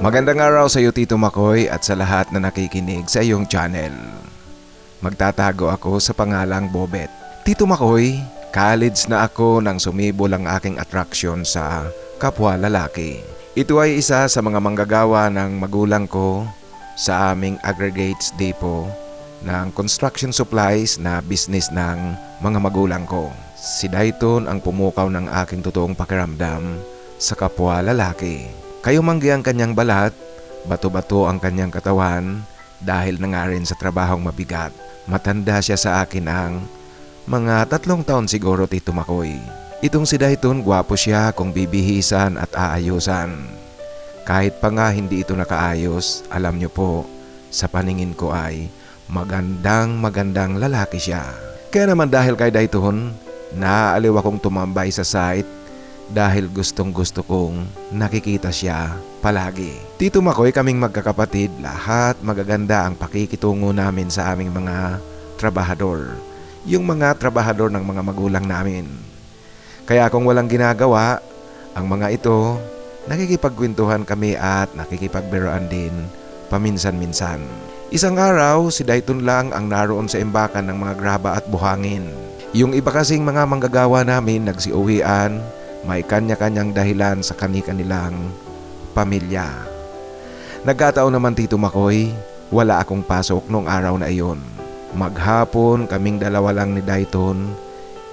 Magandang araw sa iyo Tito Makoy at sa lahat na nakikinig sa iyong channel. Magtatago ako sa pangalang Bobet. Tito Makoy, college na ako nang sumibol ang aking atraksyon sa kapwa lalaki. Ito ay isa sa mga manggagawa ng magulang ko sa aming aggregates depot ng construction supplies na business ng mga magulang ko. Si Dayton ang pumukaw ng aking totoong pakiramdam sa kapwa lalaki. Kayumanggi ang kanyang balat, bato-bato ang kanyang katawan dahil na nga rin sa trabahong mabigat. Matanda siya sa akin ang mga 3 taon siguro Tito Makoy. Itong si Dayton, gwapo siya kung bibihisan at aayusan. Kahit pa nga hindi ito nakaayos, alam niyo po, sa paningin ko ay magandang lalaki siya. Kaya naman dahil kay Dayton, naaaliw akong tumambay sa site dahil gustong-gusto kong nakikita siya palagi. Tito Makoy, kaming magkakapatid, lahat magaganda ang pakikitungo namin sa aming mga trabahador. Yung mga trabahador ng mga magulang namin. Kaya kung walang ginagawa, ang mga ito, nakikipagkwentuhan kami at nakikipagbiroan din paminsan-minsan. Isang araw, si Dayton lang ang naroon sa imbakan ng mga graba at buhangin. Yung iba kasing mga manggagawa namin nagsiuwian, may kanya-kanyang dahilan sa kani-kanilang pamilya. Nagkataon naman Tito Makoy, wala akong pasok nung araw na iyon. Maghapon kaming dalawa lang ni Dayton,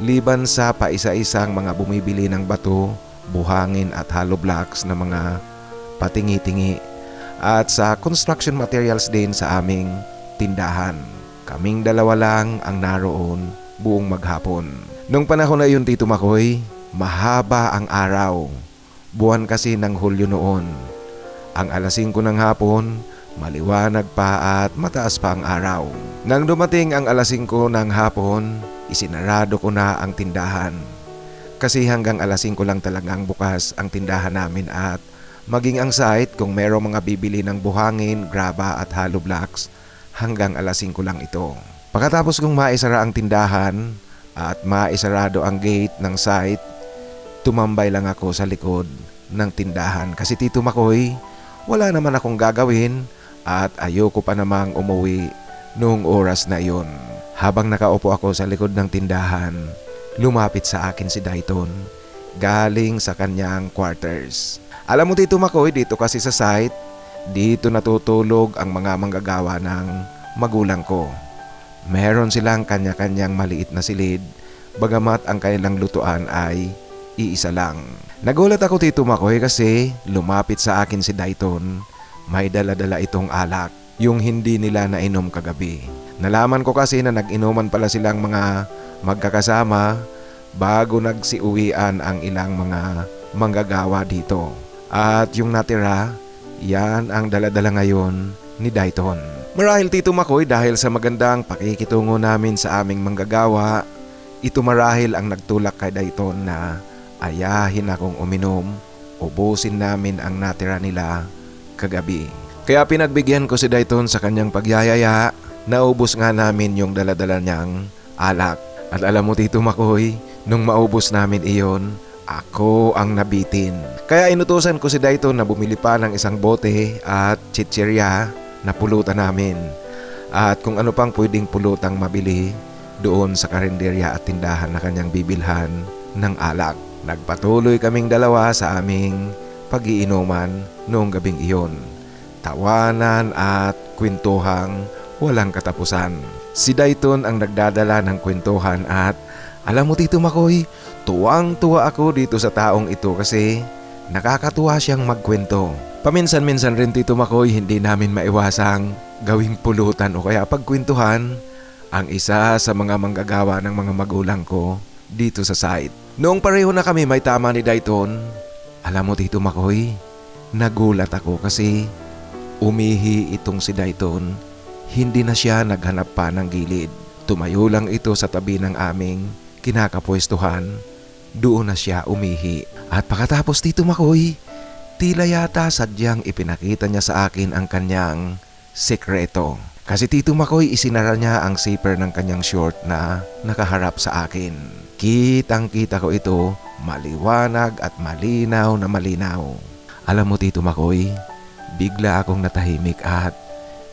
liban sa paisa-isang mga bumibili ng bato, buhangin at hollow blocks na mga patingi-tingi at sa construction materials din sa aming tindahan. Kaming dalawa lang ang naroon buong maghapon. Nung panahon na iyon Tito Makoy, mahaba ang araw. Buwan kasi ng Hulyo noon. Ang alas 5 ng hapon, maliwanag pa at mataas pa ang araw. Nang dumating ang alas 5 ng hapon, isinarado ko na ang tindahan. Kasi hanggang alas 5 lang talagang bukas ang tindahan namin at maging ang site kung merong mga bibili ng buhangin, graba at hollow blocks, hanggang alas 5 lang ito. Pagkatapos kong maisara ang tindahan at maisarado ang gate ng site, tumambay lang ako sa likod ng tindahan kasi Tito Makoy, wala naman akong gagawin at ayoko pa namang umuwi noong oras na iyon. Habang nakaupo ako sa likod ng tindahan, lumapit sa akin si Dayton galing sa kanyang quarters. Alam mo Tito Makoy, dito kasi sa site, dito natutulog ang mga manggagawa ng magulang ko. Meron silang kanya-kanyang maliit na silid, bagamat ang kanilang lutuan ay iisa lang. Nagulat ako Tito Makoy kasi lumapit sa akin si Dayton. May dala-dala itong alak, yung hindi nila nainom kagabi. Nalaman ko kasi na nag-inuman pala silang mga magkakasama bago nagsiuwian ang ilang mga manggagawa dito. At yung natira, yan ang dala-dala ngayon ni Dayton. Marahil Tito Makoy, dahil sa magandang pakikitungo namin sa aming manggagawa, ito marahil ang nagtulak kay Dayton na ayahin akong uminom, ubusin namin ang natira nila kagabi. Kaya pinagbigyan ko si Dayton sa kanyang pagyayaya, naubos nga namin yung daladala niyang alak. At alam mo Tito Makoy, nung maubos namin iyon, ako ang nabitin. Kaya inutusan ko si Dayton na bumili pa ng isang bote at chichirya na pulutan namin. At kung ano pang pwedeng pulutang mabili doon sa karinderya at tindahan na kanyang bibilhan ng alak. Nagpatuloy kaming dalawa sa aming pag-iinuman noong gabing iyon. Tawanan at kwentuhang walang katapusan. Si Dayton ang nagdadala ng kwentuhan at alam mo Tito Makoy, tuwang-tuwa ako dito sa taong ito kasi nakakatuwa siyang magkwento. Paminsan-minsan rin Tito Makoy, hindi namin maiwasang gawing pulutan o kaya pagkwentuhan ang isa sa mga manggagawa ng mga magulang ko dito sa site. Noong pareho na kami may tama ni Dayton, alam mo Tito Makoy, nagulat ako kasi umihi itong si Dayton. Hindi na siya naghanap pa ng gilid. Tumayo lang ito sa tabi ng aming kinakapwestuhan. Doon na siya umihi. At pagkatapos Tito Makoy, tila yata sadyang ipinakita niya sa akin ang kanyang sekreto. Kasi Tito Makoy, isinara niya ang zipper ng kanyang short na nakaharap sa akin. Kitang-kita ko ito, maliwanag at malinaw na malinaw. Alam mo Tito Makoy, Bigla akong natahimik at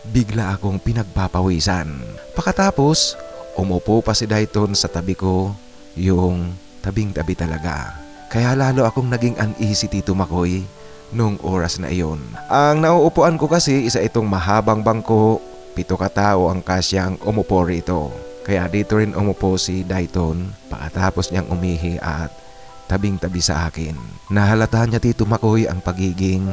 bigla akong pinagpapawisan. Pakatapos, umupo pa si Dayton sa tabi ko, yung tabing-tabi talaga. Kaya lalo akong naging uneasy, Tito Makoy, nung oras na iyon. Ang nauupuan ko kasi isa itong mahabang bangko, 7 katao ang kasyang umupo rito. Kaya dito rin umupo si Dayton pagkatapos niyang umihi at tabing-tabi sa akin. Nahalata niya, Tito Makoy, ang pagiging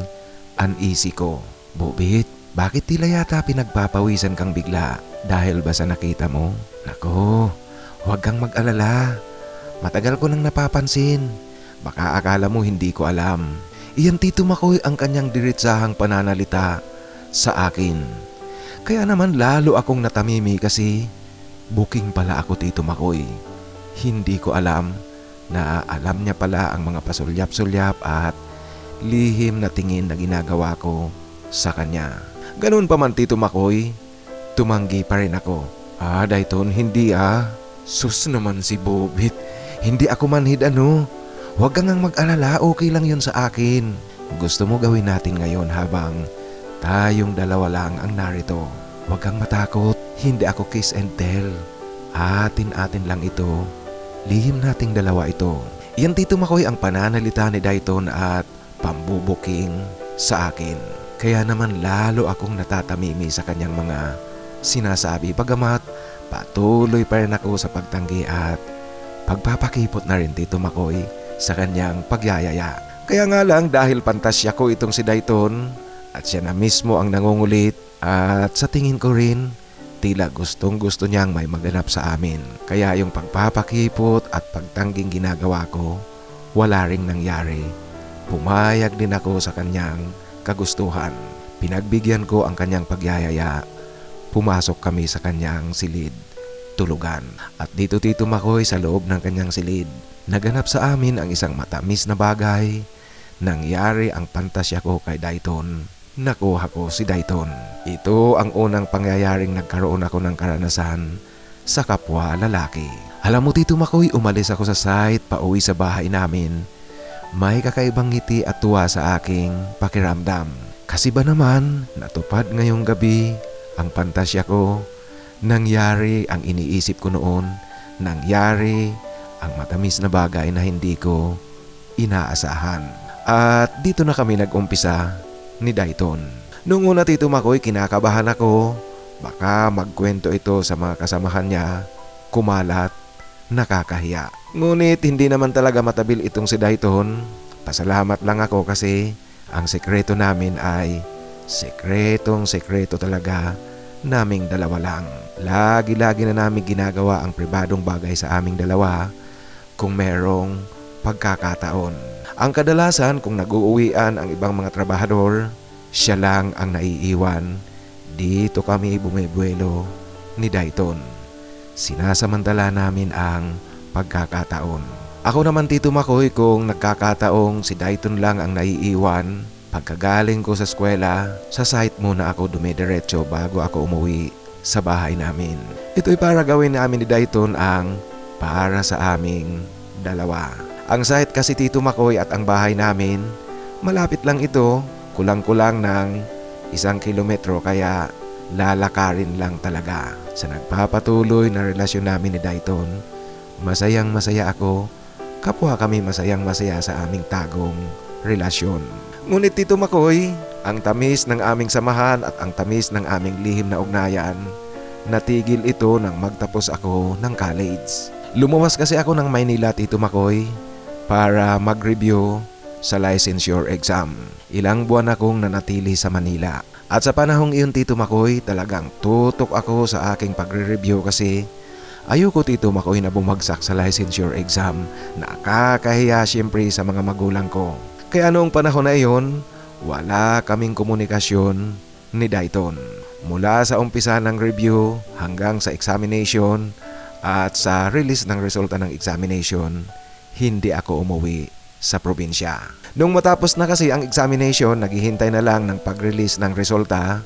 uneasy ko. Bobit, bakit tila yata pinagpapawisan kang bigla? Dahil ba sa nakita mo? Nako, huwag kang mag-alala. Matagal ko nang napapansin. Baka akala mo hindi ko alam. Iyan, Tito Makoy, ang kanyang diretsahang pananalita sa akin. Kaya naman lalo akong natamimi kasi booking pala ako, Tito Makoy. Hindi ko alam na alam niya pala ang mga pasulyap-sulyap at lihim na tingin na ginagawa ko sa kanya. Ganun pa man, Tito Makoy, tumanggi pa rin ako. Dayton, hindi Sus naman si Bobit. Hindi ako manhid ano. Huwag kang mag-alala, okay lang yun sa akin. Gusto mo gawin natin ngayon habang tayong dalawa lang ang narito. Huwag kang matakot, hindi ako kiss and tell. Atin-atin lang ito. Lihim nating dalawa ito. Iyan, Tito Makoy, ang pananalita ni Dayton at pambubuking sa akin. Kaya naman lalo akong natatamimi sa kanyang mga sinasabi, bagamat patuloy pa rin ako sa pagtanggi at pagpapakipot na rin, Tito Makoy, sa kanyang pagyayaya. Kaya nga lang dahil pantasya ko itong si Dayton at siya na mismo ang nangungulit at sa tingin ko rin tila gustong gusto niyang may maganap sa amin. Kaya yung pagpapakipot at pagtangging ginagawa ko, wala ring nangyari. Pumayag din ako sa kanyang kagustuhan. Pinagbigyan ko ang kanyang pagyayaya. Pumasok kami sa kanyang silid, tulugan. At dito, Tito Makoy, sa loob ng kanyang silid, naganap sa amin ang isang matamis na bagay. Nangyari ang pantasya ko kay Dayton. Nakuha ko si Dayton. Ito ang unang pangyayaring nagkaroon ako ng karanasan sa kapwa lalaki. Alam mo, Tito Makoy, umalis ako sa site pauwi sa bahay namin. May kakaibang ngiti at tuwa sa aking pakiramdam. Kasi ba naman, natupad ngayong gabi ang pantasya ko. Nangyari ang iniisip ko noon. Nangyari ang matamis na bagay na hindi ko inaasahan. At dito na kami nag-umpisa ni Dayton. Nung una, Tito Makoy, kinakabahan ako. Baka magkwento ito sa mga kasamahan niya. Kumalat, nakakahiya. Ngunit hindi naman talaga matabil itong si Dayton. Pasalamat lang ako kasi ang sekreto namin ay sekretong-sekreto talaga naming dalawa lang. Lagi-lagi na namin ginagawa ang pribadong bagay sa aming dalawa kung merong pagkakataon. Ang kadalasan kung nag-uuwian ang ibang mga trabahador, siya lang ang naiiwan. Dito kami bumibuelo ni Dayton. Sinasamantala namin ang pagkakataon. Ako naman, Tito Makoy, kung nagkakataong si Dayton lang ang naiiwan, pagkagaling ko sa eskwela, sa site muna ako dumidiretso bago ako umuwi sa bahay namin. Ito'y para gawin namin ni Dayton ang para sa aming dalawa. Ang site kasi, Tito Makoy, at ang bahay namin, malapit lang ito, kulang-kulang ng 1 kilometro, kaya lalakarin lang talaga. Sa nagpapatuloy na relasyon namin ni Dayton, masayang masaya ako, kapwa kami masayang masaya sa aming tagong relasyon. Ngunit, Tito Makoy, ang tamis ng aming samahan at ang tamis ng aming lihim na ugnayan, natigil ito nang magtapos ako ng college. Lumuwas kasi ako ng Maynila, Tito Makoy, para mag-review sa licensure exam. Ilang buwan akong nanatili sa Manila. At sa panahong iyon, Tito Makoy, talagang tutok ako sa aking pagre-review kasi ayoko, Tito Makoy, na bumagsak sa licensure exam. Nakakahiya siyempre sa mga magulang ko. Kaya noong panahon na iyon, wala kaming komunikasyon ni Dayton. Mula sa umpisa ng review hanggang sa examination at sa release ng resulta ng examination, hindi ako umuwi sa probinsya. Nung matapos na kasi ang examination, naghihintay na lang ng pag-release ng resulta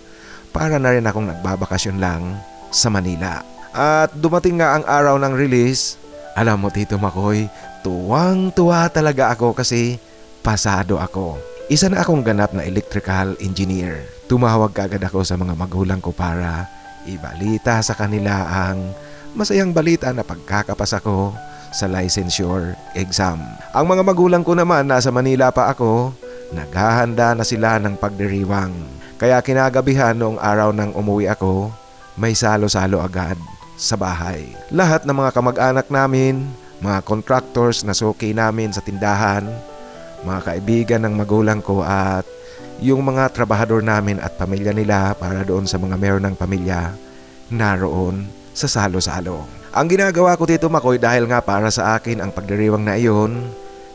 para na rin akong nagbabakasyon lang sa Manila. At dumating nga ang araw ng release. Alam mo, Tito Makoy, tuwang-tuwa talaga ako kasi pasado ako. Isa na akong ganap na electrical engineer. Tumawag kaagad ako sa mga magulang ko para ibalita sa kanila ang masayang balita na pagkakapasa ko sa licensure exam. Ang mga magulang ko naman nasa Manila pa ako, naghahanda na sila ng pagdiriwang. Kaya kinagabihan noong araw nang umuwi ako, may salo-salo agad sa bahay. Lahat ng mga kamag-anak namin, mga contractors na suki namin sa tindahan, mga kaibigan ng magulang ko at yung mga trabahador namin at pamilya nila para doon sa mga meron ng pamilya, naroon sa salo-salo. Ang ginagawa ko dito, Makoy, dahil nga para sa akin ang pagdiriwang na iyon,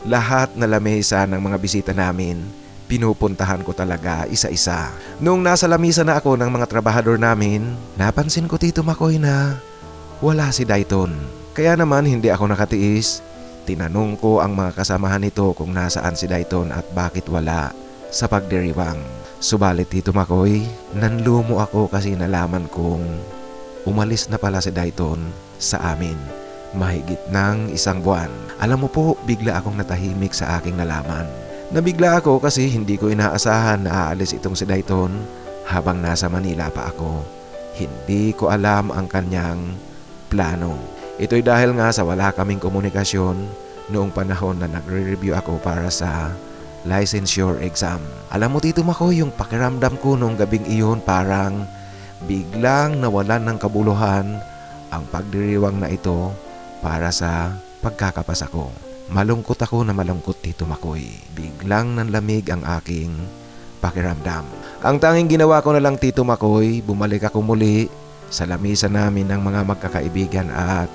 lahat na lamesa ng mga bisita namin, pinupuntahan ko talaga isa-isa. Nung nasa lamisa na ako ng mga trabahador namin, napansin ko dito, Makoy, na wala si Dayton. Kaya naman hindi ako nakatiis. Tinanong ko ang mga kasamahan nito kung nasaan si Dayton at bakit wala sa pagdiriwang. Subalit dito, Makoy, nanlumo ako kasi nalaman kong umalis na pala si Dayton sa amin mahigit ng 1 buwan. Alam mo po, bigla akong natahimik sa aking nalaman. Nabigla ako kasi hindi ko inaasahan na aalis itong si Dayton habang nasa Manila pa ako. Hindi ko alam ang kanyang plano. Ito'y dahil nga sa wala kaming komunikasyon noong panahon na nagre-review ako para sa licensure exam. Alam mo dito, Makoy, yung pakiramdam ko noong gabing iyon parang biglang nawalan ng kabuluhan ang pagdiriwang na ito para sa pagkakapasa ko. Malungkot ako na malungkot dito, Makoy. Biglang nanlamig ang aking pakiramdam. Ang tanging ginawa ko na lang, Tito Makoy, bumalik ako muli sa lamisa namin ng mga magkakaibigan at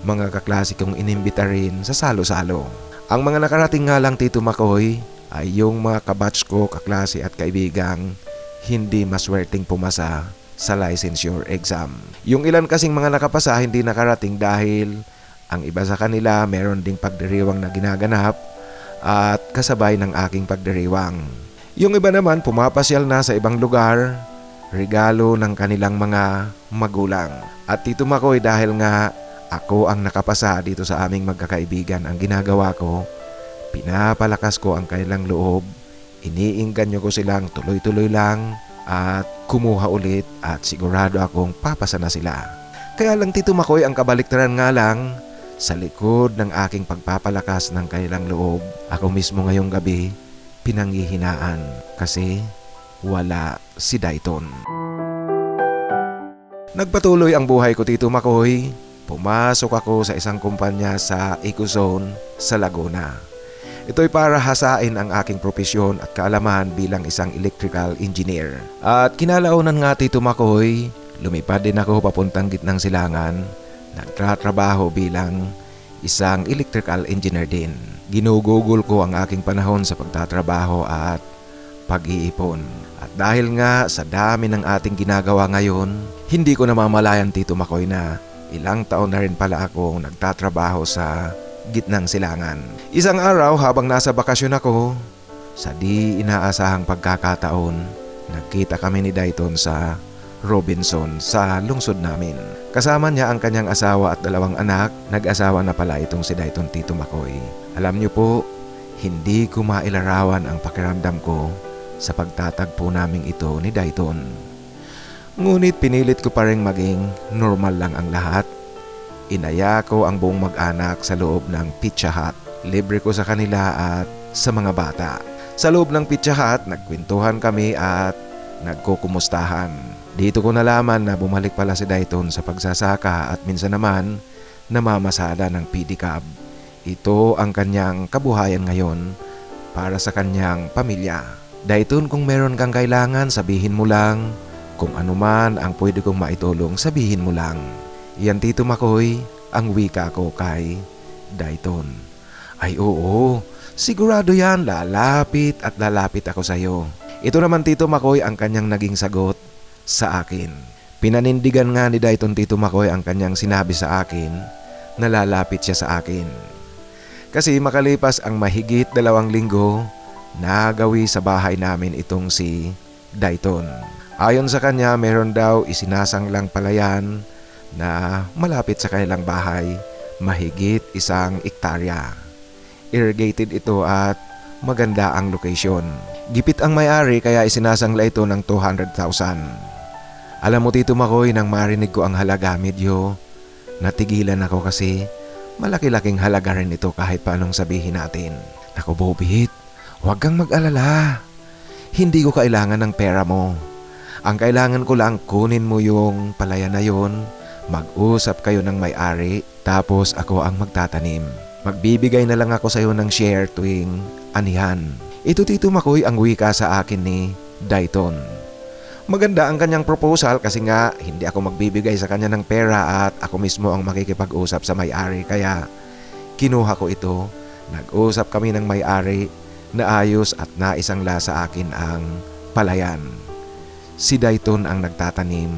mga kaklase kong inimbita rin sa salo-salo. Ang mga nakarating nga lang, Tito Makoy, ay yung mga kabatch ko, kaklase at kaibigang hindi maswerteng pumasa sa licensure exam. Yung ilan kasing mga nakapasa hindi nakarating dahil ang iba sa kanila meron ding pagdiriwang na ginaganap at kasabay ng aking pagdiriwang. Yung iba naman pumapasyal na sa ibang lugar, regalo ng kanilang mga magulang. At Tito Makoy, dahil nga ako ang nakapasa dito sa aming magkakaibigan, ang ginagawa ko, pinapalakas ko ang kanilang loob, iniingganyo ko silang tuloy-tuloy lang at kumuha ulit at sigurado akong papasa na sila. Kaya lang, Tito Makoy, ang kabaliktaran nga lang, sa likod ng aking pagpapalakas ng kanilang loob, ako mismo ngayong gabi pinanghihinaan kasi wala si Dayton. Nagpatuloy ang buhay ko, Tito Makoy. Pumasok ako sa isang kumpanya sa Ecozone sa Laguna. Ito'y para hasain ang aking propesyon at kaalaman bilang isang electrical engineer. At kinalaunan nga, Tito Makoy, lumipad din ako papuntang gitnang silangan. Nagtatrabaho bilang isang electrical engineer din. Ginugugol ko ang aking panahon sa pagtatrabaho at pag-iipon. At dahil nga sa dami ng ating ginagawa ngayon, hindi ko namamalayan, Tito Makoy, na ilang taon na rin pala akong nagtatrabaho sa gitnang silangan. Isang araw habang nasa bakasyon ako, sa di inaasahang pagkakataon, nagkita kami ni Dayton sa Robinson sa lungsod namin. Kasama niya ang kanyang asawa at 2 anak. Nag-asawa na pala itong si Dayton, Tito Makoy. Alam niyo po, hindi ko mailarawan ang pakiramdam ko sa pagtatagpo naming ito ni Dayton. Ngunit pinilit ko pa rin maging normal lang ang lahat. Inaya ko ang buong mag-anak sa loob ng Pizza Hut. Libre ko sa kanila at sa mga bata. Sa loob ng Pizza Hut, nagkwentuhan kami at nagkukumustahan. Dito ko nalaman na bumalik pala si Dayton sa pagsasaka at minsan naman namamasada ng pedicab. Ito ang kanyang kabuhayan ngayon para sa kanyang pamilya. Dayton, kung meron kang kailangan, sabihin mo lang. Kung ano man ang pwede kong maitulong, sabihin mo lang. Iyan, Tito Makoy, ang wika ko kay Dayton. Ay oo, sigurado yan, lalapit at lalapit ako sa iyo. Ito naman, Tito Makoy, ang kanyang naging sagot sa akin. Pinanindigan nga ni Dayton, Tito Makoy, ang kanyang sinabi sa akin na lalapit siya sa akin. Kasi makalipas ang mahigit 2 linggo, nagawi sa bahay namin itong si Dayton. Ayon sa kanya, meron daw isinasanglang palayan na malapit sa kanilang bahay, mahigit 1 hektarya. Irrigated ito at maganda ang location. Gipit ang may-ari kaya isinasangla ito ng 200,000. Alam mo Tito Makoy, nang marinig ko ang halaga, medyo natigilan ako kasi malaki-laking halaga rin ito kahit paanong sabihin natin. Naku Bobit, huwag kang mag-alala. Hindi ko kailangan ng pera mo. Ang kailangan ko lang, kunin mo yung palayan na yon, mag-usap kayo ng may-ari, tapos ako ang magtatanim. Magbibigay na lang ako sa iyo ng share tuwing anihan. Ito Tito Makoy ang wika sa akin ni Dayton. Maganda ang kanyang proposal kasi nga hindi ako magbibigay sa kanya ng pera at ako mismo ang makikipag-usap sa may-ari, kaya kinuha ko ito. Nag-usap kami ng may-ari, naayos at naisangla sa akin ang palayan. Si Dayton ang nagtatanim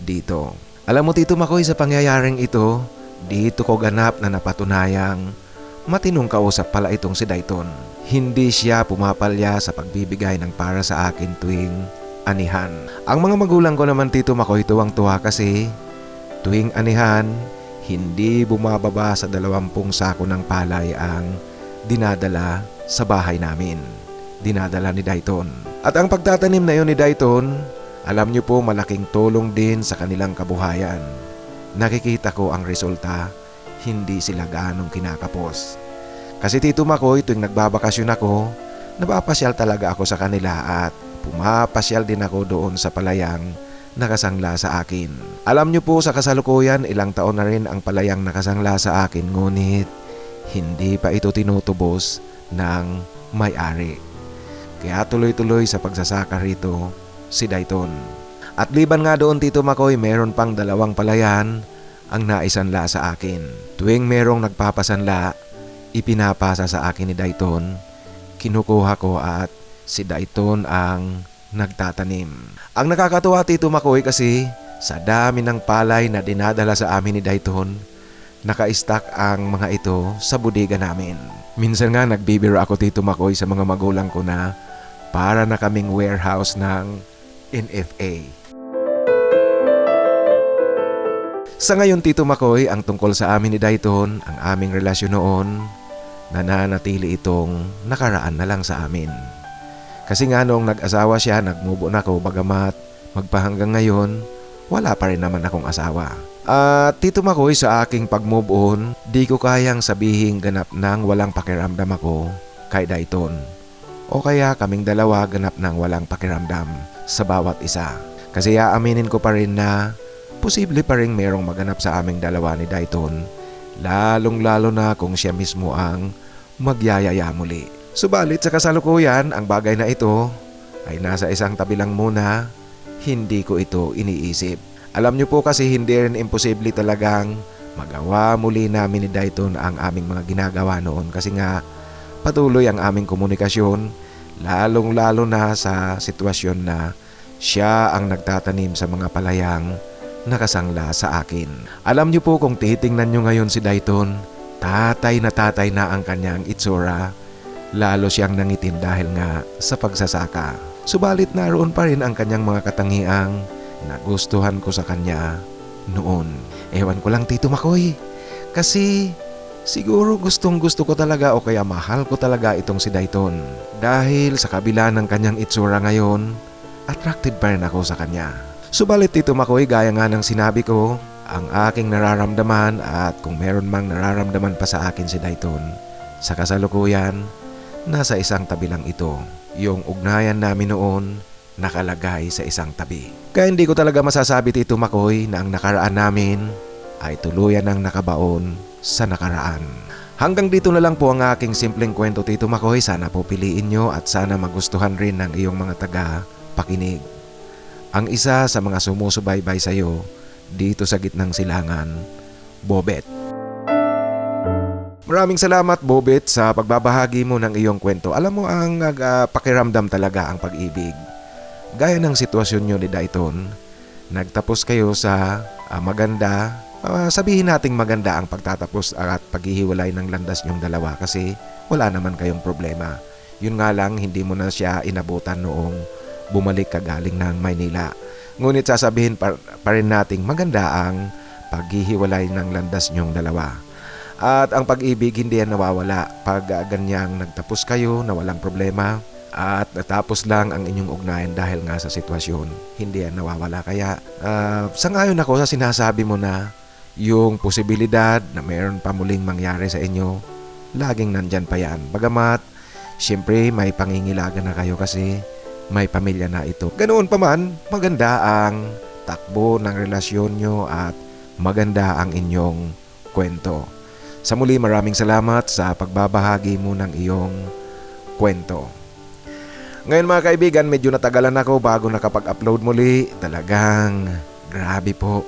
dito. Alam mo Tito Makoy, sa pangyayaring ito, dito ko ganap na napatunayang matinong kausap pala itong si Dayton. Hindi siya pumapalya sa pagbibigay ng para sa akin tuwing anihan. Ang mga magulang ko naman Tito Makoy tuwang-tuwa kasi tuwing anihan, hindi bumababa sa 20 sako ng palay ang dinadala sa bahay namin. Dinadala ni Dayton. At ang pagtatanim na yun ni Dayton, alam niyo po, malaking tulong din sa kanilang kabuhayan. Nakikita ko ang resulta, hindi sila ganong kinakapos. Kasi Tito Makoy, tuwing nagbabakasyon ako, napapasyal talaga ako sa kanila at pumapasyal din ako doon sa palayang nakasangla sa akin. Alam niyo po, sa kasalukuyan, ilang taon na rin ang palayang nakasangla sa akin, ngunit hindi pa ito tinutubos ng may-ari. Kaya tuloy-tuloy sa pagsasaka rito si Dayton. At liban nga doon Tito Makoy, meron pang 2 palayan ang naisanla sa akin. Tuwing merong nagpapasanla, ipinapasa sa akin ni Dayton, kinukuha ko at si Dayton ang nagtatanim. Ang nakakatuwa Tito Makoy kasi sa dami ng palay na dinadala sa amin ni Dayton, naka-stack ang mga ito sa bodega namin. Minsan nga nagbibiro ako Tito Makoy sa mga magulang ko na para na kaming warehouse ng NFA. Sa ngayon Tito Makoy, ang tungkol sa amin ni Dayton, ang aming relasyon noon, nananatili itong nakaraan na lang sa amin. Kasi nga noong nag-asawa siya, nag-move on ako, bagamat magpahanggang ngayon, wala pa rin naman akong asawa. At Tito Makoy, sa aking pag-move on, di ko kayang sabihin ganap nang walang pakiramdam ako kay Dayton. O kaya kaming dalawa ganap nang walang pakiramdam sa bawat isa. Kasi aaminin ko pa rin na posible pa rin merong maganap sa aming dalawa ni Dayton, lalong-lalo na kung siya mismo ang magyayaya muli. Subalit sa kasalukuyan, ang bagay na ito ay nasa isang tabi lang muna, hindi ko ito iniisip. Alam niyo po kasi hindi rin imposible talagang magawa muli namin ni Dayton ang aming mga ginagawa noon kasi nga patuloy ang aming komunikasyon, lalong-lalo na sa sitwasyon na siya ang nagtatanim sa mga palayang nakasangla sa akin. Alam niyo po, kung titingnan niyo ngayon si Dayton, tatay na ang kanyang itsura, lalo siyang nangitim dahil nga sa pagsasaka. Subalit naroon pa rin ang kanyang mga katangiang nagustuhan ko sa kanya noon. Ewan ko lang Tito Makoy, kasi siguro gustong gusto ko talaga o kaya mahal ko talaga itong si Dayton. Dahil sa kabila ng kanyang itsura ngayon, attracted pa rin ako sa kanya. Subalit Tito Makoy, gaya nga ng sinabi ko, ang aking nararamdaman at kung meron mang nararamdaman pa sa akin si Dayton, sa kasalukuyan, nasa isang tabi lang ito. Yung ugnayan namin noon, nakalagay sa isang tabi. Kaya hindi ko talaga masasabi Tito Makoy na ang nakaraan namin ay tuluyan ng nakabaon sa nakaraan. Hanggang dito na lang po ang aking simpleng kwento Tito Makoy. Sana po piliin nyo at sana magustuhan rin ng iyong mga taga-pakinig. Ang isa sa mga sumusubaybay sa iyo dito sa gitnang silangan, Bobet. Maraming salamat Bobet sa pagbabahagi mo ng iyong kwento. Alam mo, ang pakiramdam talaga ang pag-ibig. Gaya ng sitwasyon nyo ni Dayton, nagtapos kayo sa maganda, sabihin nating maganda ang pagtatapos at paghihiwalay ng landas nyong dalawa kasi wala naman kayong problema. Yun nga lang, hindi mo na siya inabutan noong bumalik ka galing ng Maynila. Ngunit sasabihin pa rin nating maganda ang paghihiwalay ng landas nyong dalawa. At ang pag-ibig hindi yan nawawala. Pag ganyang nagtapos kayo na walang problema, at natapos lang ang inyong ugnayan dahil nga sa sitwasyon, hindi yan nawawala. Kaya sangayon ako sa sinasabi mo na yung posibilidad na mayroon pa muling mangyari sa inyo, laging nandyan pa yan. Bagamat, syempre may pangingilagan na kayo kasi may pamilya na ito. Ganoon pa man, maganda ang takbo ng relasyon nyo at maganda ang inyong kwento. Sa muli, maraming salamat sa pagbabahagi mo ng iyong kwento. Ngayon mga kaibigan, medyo natagalan ako bago nakapag-upload muli. Talagang grabe po.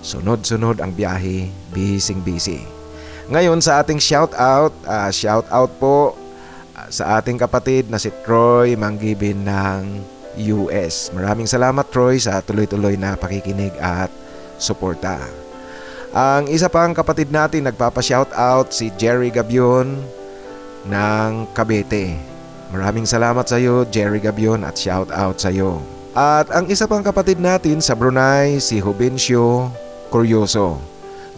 Sunod-sunod ang biyahe, busy. Ngayon sa ating shoutout po sa ating kapatid na si Troy Manggibin ng US. Maraming salamat Troy sa tuloy-tuloy na pakikinig at suporta. Ang isa pang kapatid natin nagpapa-shoutout si Jerry Gabion ng Cavite. Maraming salamat sa iyo Jerry Gabion at shoutout sa iyo. At ang isa pang kapatid natin sa Brunei si Jubencio Curioso.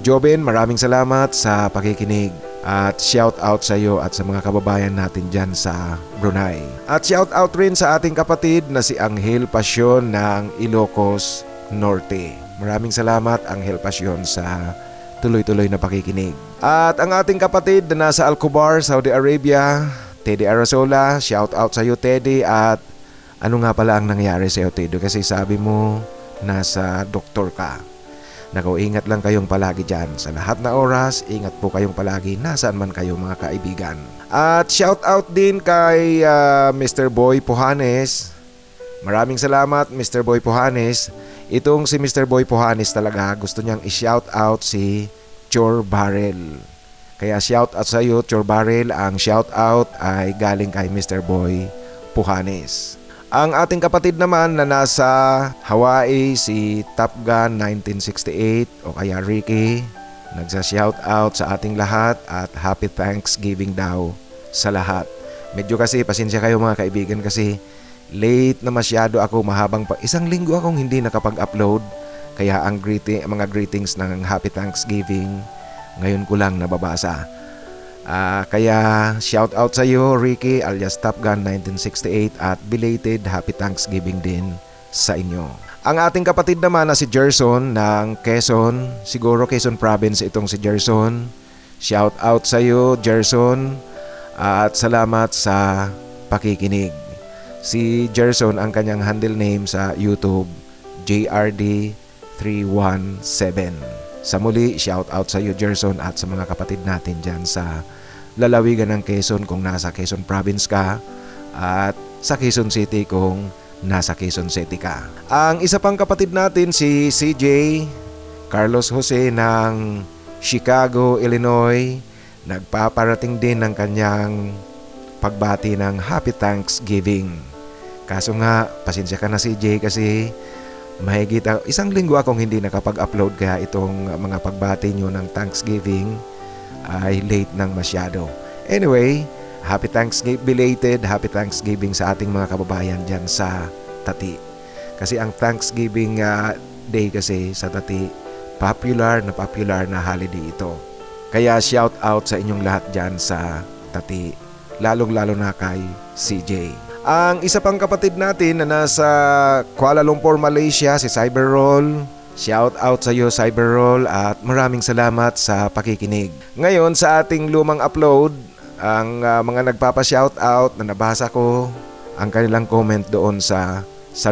Joben, maraming salamat sa pakikinig at shoutout sa iyo at sa mga kababayan natin dyan sa Brunei. At shoutout rin sa ating kapatid na si Angel Pasyon ng Ilocos Norte. Maraming salamat Angel Pasyon sa tuloy-tuloy na pakikinig. At ang ating kapatid na nasa Alcobar, Saudi Arabia, Teddy Arasola, shoutout sa iyo Teddy. At ano nga pala ang nangyari sa iyo Teddy? Kasi sabi mo nasa doktor ka. Naku, ingat lang kayong palagi dyan. Sa lahat na oras, ingat po kayong palagi nasaan man kayo mga kaibigan. At shoutout din kay Mr. Boy Puhanes. Maraming salamat Mr. Boy Puhanes. Itong si Mr. Boy Puhanes talaga gusto niyang i-shoutout si Chor Barrel. Kaya shoutout sa iyo Chor Barrel. Ang shoutout ay galing kay Mr. Boy Puhanes. Ang ating kapatid naman na nasa Hawaii, si Top Gun 1968 o kaya Ricky, nagsa-shoutout sa ating lahat at Happy Thanksgiving daw sa lahat. Medyo kasi pasensya kayo mga kaibigan kasi late na masyado ako, mahabang pa. Isang linggo akong hindi nakapag-upload. Kaya ang mga greetings ng Happy Thanksgiving ngayon ko lang nababasa. Kaya shout out sa iyo Ricky alias Top Gun 1968 at belated Happy Thanksgiving din sa inyo. Ang ating kapatid naman na si Gerson ng Quezon, siguro Quezon Province itong si Gerson. Shout out sa iyo Gerson at salamat sa pakikinig. Si Gerson ang kanyang handle name sa YouTube, JRD317. Sa muli, shout out sa iyo Gerson at sa mga kapatid natin dyan sa lalawigan ng Quezon kung nasa Quezon Province ka at sa Quezon City kung nasa Quezon City ka. Ang isa pang kapatid natin si CJ Carlos Jose ng Chicago, Illinois, nagpaparating din ng kanyang pagbati ng Happy Thanksgiving. Kaso nga, pasensya ka na CJ kasi mahigit isang linggo akong hindi nakapag-upload kaya itong mga pagbati nyo ng Thanksgiving ay late nang masyado. Anyway, belated Happy Thanksgiving sa ating mga kababayan dyan sa Tati. Kasi ang Thanksgiving Day kasi sa Tati, popular na holiday ito. Kaya shout out sa inyong lahat dyan sa Tati, lalong-lalo na kay CJ. Ang isa pang kapatid natin na nasa Kuala Lumpur, Malaysia, si Cyberroll. Shout out sa iyo Cyberroll at maraming salamat sa pakikinig. Ngayon sa ating lumang upload, ang mga nagpapa-shout out na nabasa ko, ang kanilang comment doon sa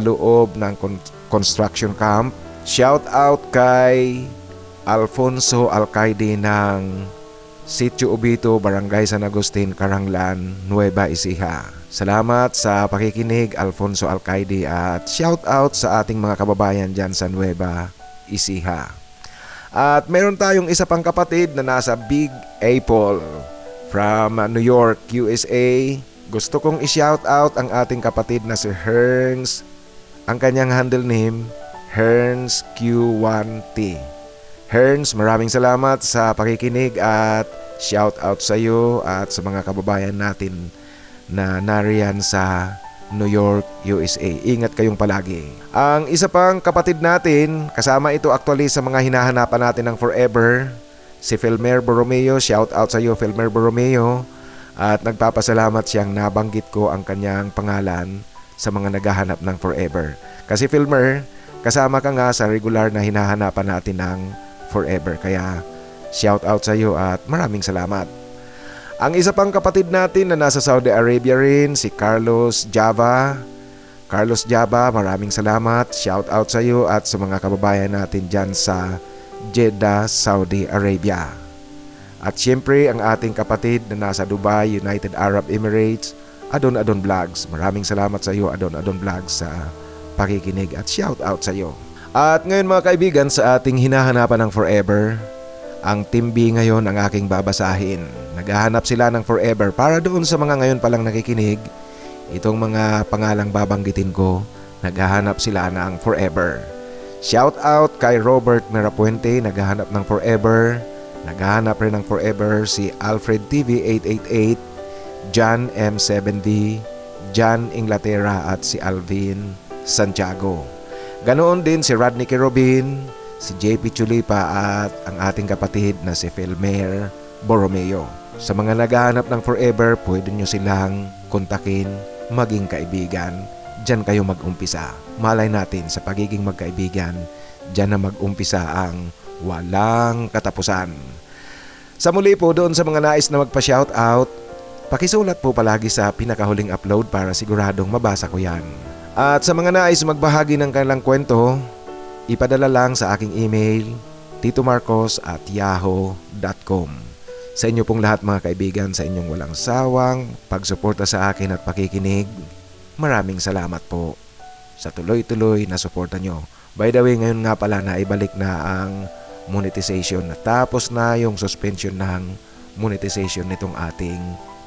loob ng construction camp. Shout out kay Alfonso Alcaide ng Sitio Ubito, Barangay San Agustin, Caranglan, Nueva Ecija. Salamat sa pakikinig Alfonso Alcaide at shout out sa ating mga kababayan dyan sa Nueva Ecija. At meron tayong isa pang kapatid na nasa Big Apple from New York, USA. Gusto kong i-shout out ang ating kapatid na si Herns. Ang kanyang handle name, Herns Q1T. Herns, maraming salamat sa pakikinig at shout out sa iyo at sa mga kababayan natin na nariyan sa New York, USA. Ingat kayong palagi. Ang isa pang kapatid natin, kasama ito actually sa mga hinahanapan natin ng forever, si Filmer Borromeo. Shout out sa iyo Filmer Borromeo. At nagpapasalamat siyang nabanggit ko ang kanyang pangalan sa mga naghahanap ng forever. Kasi Filmer, kasama ka nga sa regular na hinahanapan natin ng forever. Kaya shout out sa iyo at maraming salamat. Ang isa pang kapatid natin na nasa Saudi Arabia rin, si Carlos Java. Carlos Java, maraming salamat. Shout out sa iyo at sa mga kababayan natin dyan sa Jeddah, Saudi Arabia. At syempre ang ating kapatid na nasa Dubai, United Arab Emirates, Adon Adon Vlogs. Maraming salamat sa iyo, Adon Adon Vlogs, sa pakikinig at shout out sa iyo. At ngayon mga kaibigan, sa ating hinahanapan ng forever, ang Team B ngayon ang aking babasahin. Naghahanap sila ng forever para doon sa mga ngayon palang nakikinig. Itong mga pangalang babanggitin ko, naghahanap sila ng forever. Shout out kay Robert Merapuente, naghahanap ng forever. Naghahanap rin ng forever si Alfred TV 888, John M70, John Inglaterra at si Alvin Santiago. Ganoon din si Rodney Kerobin, si JP Chulipa at ang ating kapatid na si Filmer Borromeo. Sa mga naghahanap ng forever, pwede nyo silang kontakin, maging kaibigan. Diyan kayo mag-umpisa. Malay natin sa pagiging magkaibigan, diyan na mag-umpisa ang walang katapusan. Sa muli po, doon sa mga nais na magpa-shoutout, pakisulat po palagi sa pinakahuling upload para siguradong mabasa ko yan. At sa mga nais magbahagi ng kanilang kwento, ipadala lang sa aking email, titomarcos@yahoo.com. Sa inyo pong lahat mga kaibigan, sa inyong walang sawang pagsuporta sa akin at pakikinig, maraming salamat po sa tuloy-tuloy na suporta nyo. By the way, ngayon nga pala na ibalik na ang monetization. Natapos na yung suspension ng monetization nitong ating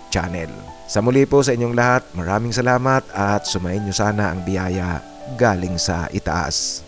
channel. Sa muli po sa inyong lahat, maraming salamat at sumayin nyo sana ang biyaya galing sa itaas.